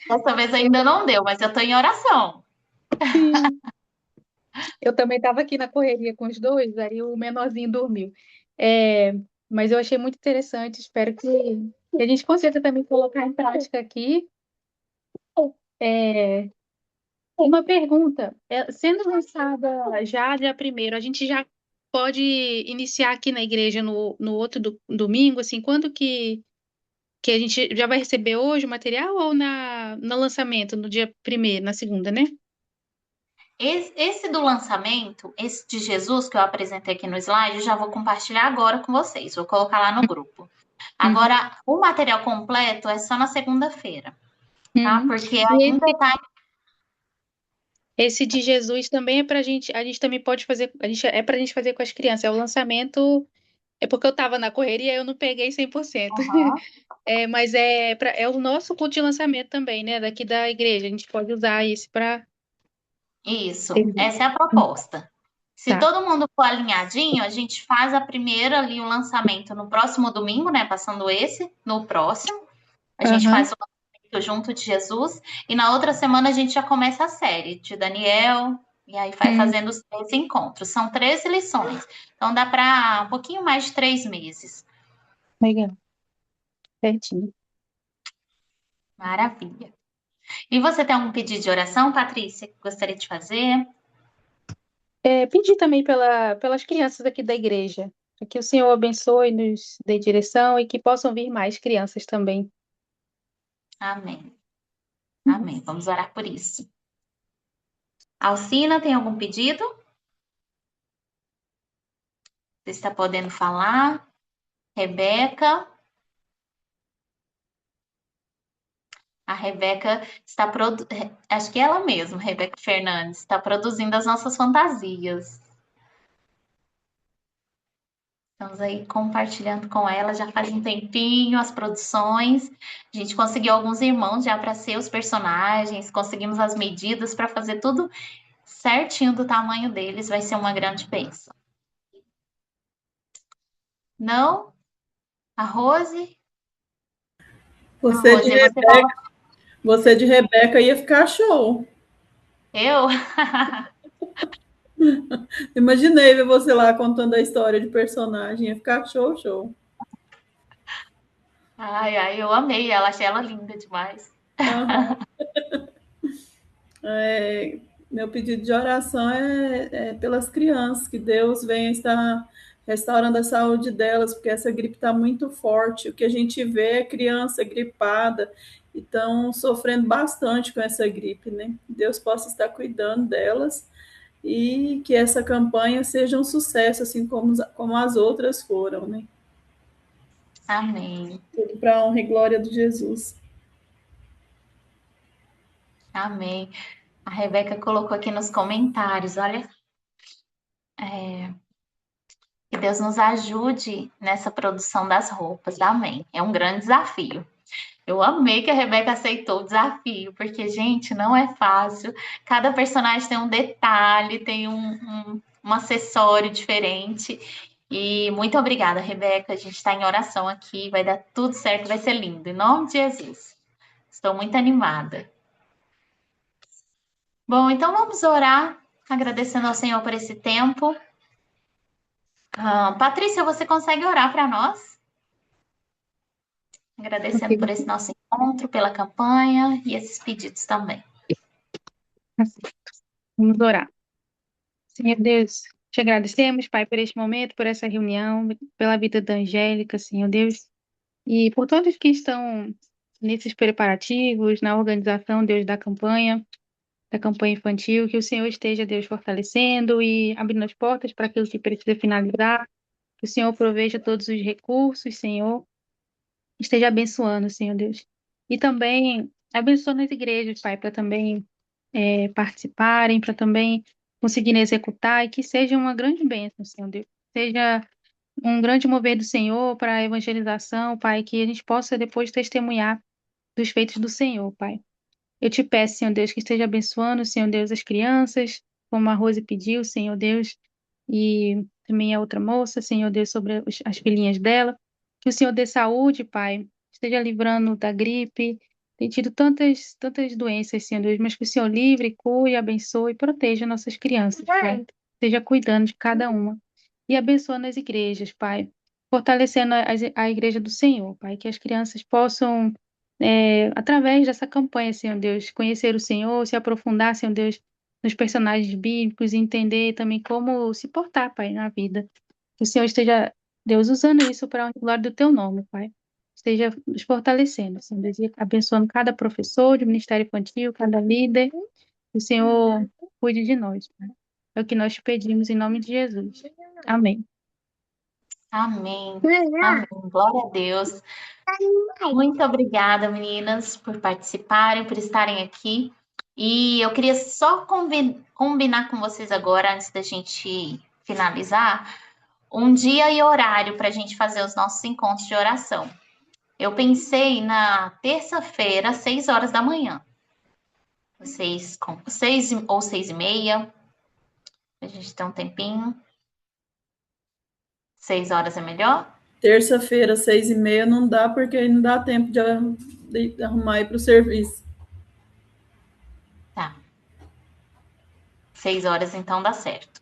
Dessa vez ainda não deu, mas eu estou em oração. Sim, eu também estava aqui na correria com os dois, aí o menorzinho dormiu. É, mas eu achei muito interessante, espero que a gente consiga também colocar em prática aqui. É, uma pergunta, sendo lançada já dia primeiro, a gente já pode iniciar aqui na igreja no outro domingo, assim, quando que a gente já vai receber hoje o material ou no lançamento, no dia primeiro, na segunda, né? Esse do lançamento, esse de Jesus que eu apresentei aqui no slide, eu já vou compartilhar agora com vocês. Vou colocar lá no grupo. Uhum. Agora, o material completo é só na segunda-feira, tá? Uhum. Porque E ainda tá. esse de Jesus também é pra gente, a gente também pode fazer, é pra gente fazer com as crianças. É o lançamento, é porque eu tava na correria, eu não peguei 100%. Aham. Mas é o nosso culto de lançamento também, né? Daqui da igreja. A gente pode usar isso pra. Isso, essa é a proposta. Se Tá. todo mundo for alinhadinho, a gente faz a primeira ali, o lançamento no próximo domingo, né? Passando esse, no próximo. A gente Aham. faz o lançamento junto de Jesus. E na outra semana a gente já começa a série de Daniel. E aí vai Hum, fazendo os 3 encontros. São 13 lições. Então dá para um pouquinho mais de 3 meses. legal. Certinho. Maravilha. E você tem algum pedido de oração, Patrícia, que gostaria de fazer? Pedir também pelas crianças aqui da igreja. Que o Senhor abençoe, nos dê direção e que possam vir mais crianças também. Amém. Amém. Vamos orar por isso. Alcina, tem algum pedido? Você está podendo falar? Rebeca? A Rebeca está acho que é ela mesma, Rebeca Fernandes, está produzindo as nossas fantasias. Estamos aí compartilhando com ela já faz um tempinho as produções. A gente conseguiu alguns irmãos já para ser os personagens, conseguimos as medidas para fazer tudo certinho do tamanho deles. Vai ser uma grande bênção. Não? A Rose? A Você de Rose, você fala. Rebeca, você de Rebeca ia ficar show. Eu? Imaginei ver você lá contando a história de personagem, ia ficar show, show. Ai, ai, eu amei ela, achei ela linda demais. Aham. Meu pedido de oração é pelas crianças, que Deus venha estar restaurando a saúde delas, porque essa gripe está muito forte. O que a gente vê é criança gripada e estão sofrendo bastante com essa gripe, né? Deus possa estar cuidando delas e que essa campanha seja um sucesso, assim como as outras foram, né? Amém. Tudo para a honra e glória de Jesus. Amém. A Rebeca colocou aqui nos comentários, olha, que Deus nos ajude nessa produção das roupas. Amém. É um grande desafio. Eu amei que a Rebeca aceitou o desafio, porque, gente, não é fácil. Cada personagem tem um detalhe, tem um acessório diferente. E muito obrigada, Rebeca. A gente está em oração aqui, vai dar tudo certo, vai ser lindo. Em nome de Jesus. Estou muito animada. Bom, então vamos orar, agradecendo ao Senhor por esse tempo. Patrícia, você consegue orar para nós? Agradecendo por esse nosso encontro, pela campanha e esses pedidos também. Vamos orar. Senhor Deus, te agradecemos, Pai, por este momento, por essa reunião, pela vida da Angélica, Senhor Deus, e por todos que estão nesses preparativos, na organização, Deus, da campanha infantil, que o Senhor esteja, Deus, fortalecendo e abrindo as portas para aquilo que precisa finalizar, que o Senhor proveja todos os recursos, Senhor, esteja abençoando, Senhor Deus. E também abençoa as igrejas, Pai, para também participarem, para também conseguirem executar e que seja uma grande bênção, Senhor Deus. Seja um grande mover do Senhor para a evangelização, Pai, que a gente possa depois testemunhar dos feitos do Senhor, Pai. Eu te peço, Senhor Deus, que esteja abençoando, Senhor Deus, as crianças, como a Rose pediu, Senhor Deus, e também a outra moça, Senhor Deus, sobre as filhinhas dela. Que o Senhor dê saúde, Pai, esteja livrando da gripe. Tem tido tantas doenças, Senhor Deus, mas que o Senhor livre, cure, abençoe e proteja nossas crianças, Pai. Esteja cuidando de cada uma. E abençoando as igrejas, Pai. Fortalecendo a igreja do Senhor, Pai. Que as crianças possam através dessa campanha, Senhor Deus, conhecer o Senhor, se aprofundar, Senhor Deus, nos personagens bíblicos e entender também como se portar, Pai, na vida. Que o Senhor esteja, Deus, usando isso para a glória do Teu nome, Pai. Esteja nos fortalecendo, Senhor Deus, e abençoando cada professor de ministério infantil, cada líder. Que o Senhor cuide de nós, Pai. É o que nós te pedimos em nome de Jesus. Amém. Amém. Amém. Glória a Deus. Muito obrigada, meninas, por participarem, por estarem aqui. E eu queria só combinar com vocês agora, antes da gente finalizar, um dia e horário para a gente fazer os nossos encontros de oração. Eu pensei na terça-feira, às 6 horas da manhã. Vocês, 6 ou 6h30, a gente tem um tempinho. 6 horas é melhor? Terça-feira, 6h30, não dá, porque não dá tempo de arrumar ir para o serviço. Tá. 6 horas, então, dá certo.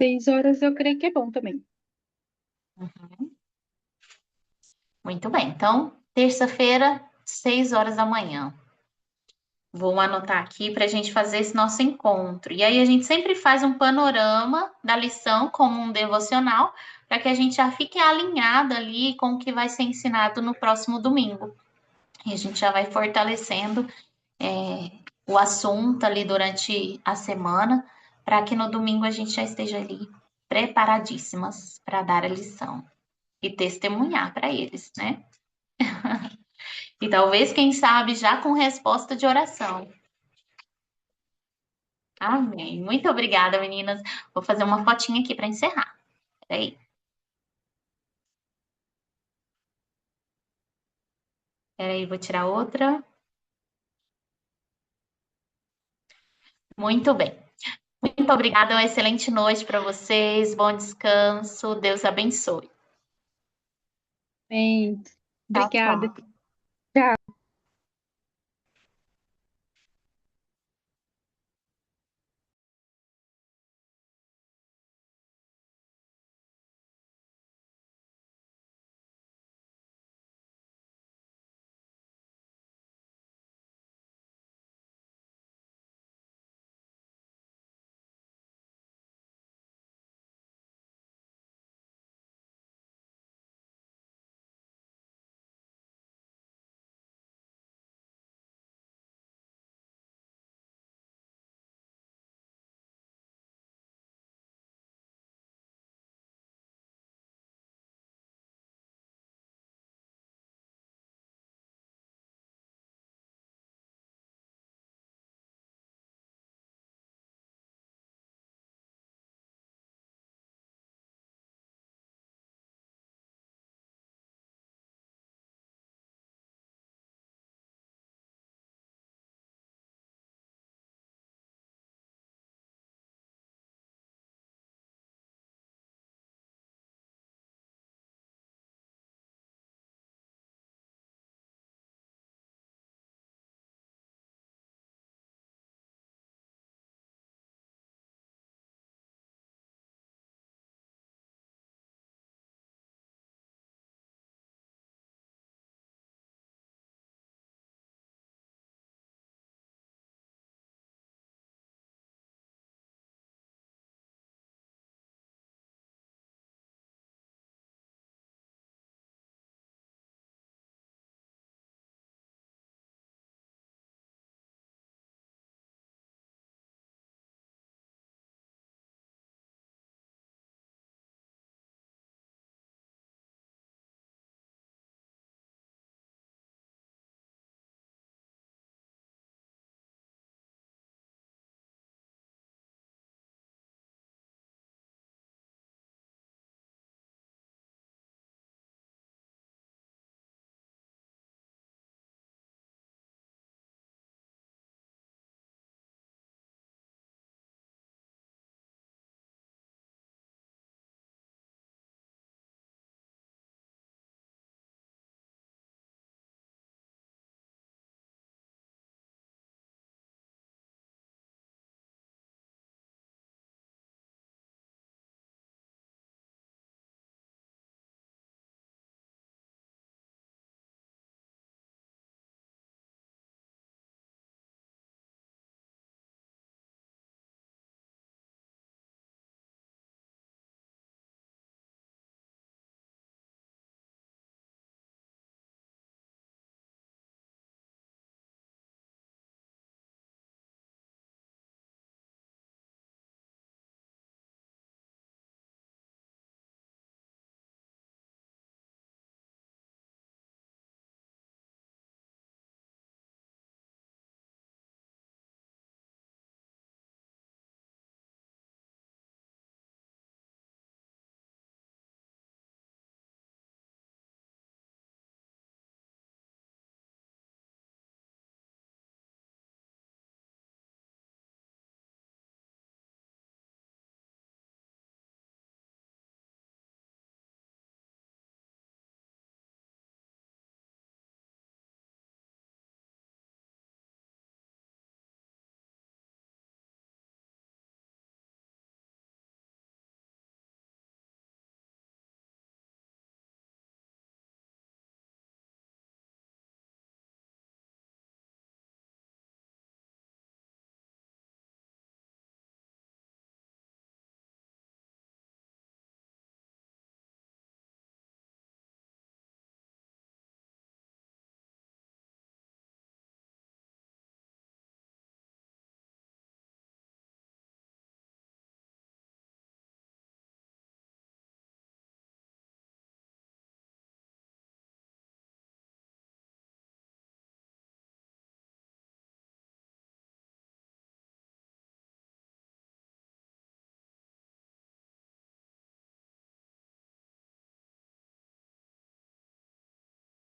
6 horas eu creio que é bom também. Muito bem. Então, terça-feira, 6 horas da manhã. Vou anotar aqui para a gente fazer esse nosso encontro. E aí a gente sempre faz um panorama da lição como um devocional, para que a gente já fique alinhado ali com o que vai ser ensinado no próximo domingo. E a gente já vai fortalecendo o assunto ali durante a semana, para que no domingo a gente já esteja ali preparadíssimas para dar a lição e testemunhar para eles, né? E talvez, quem sabe, já com resposta de oração. Amém. Muito obrigada, meninas. Vou fazer uma fotinha aqui para encerrar. Peraí. Peraí, vou tirar outra. Muito bem. Muito obrigada. Uma excelente noite para vocês. Bom descanso. Deus abençoe. Bem, obrigada. Tchau, tchau.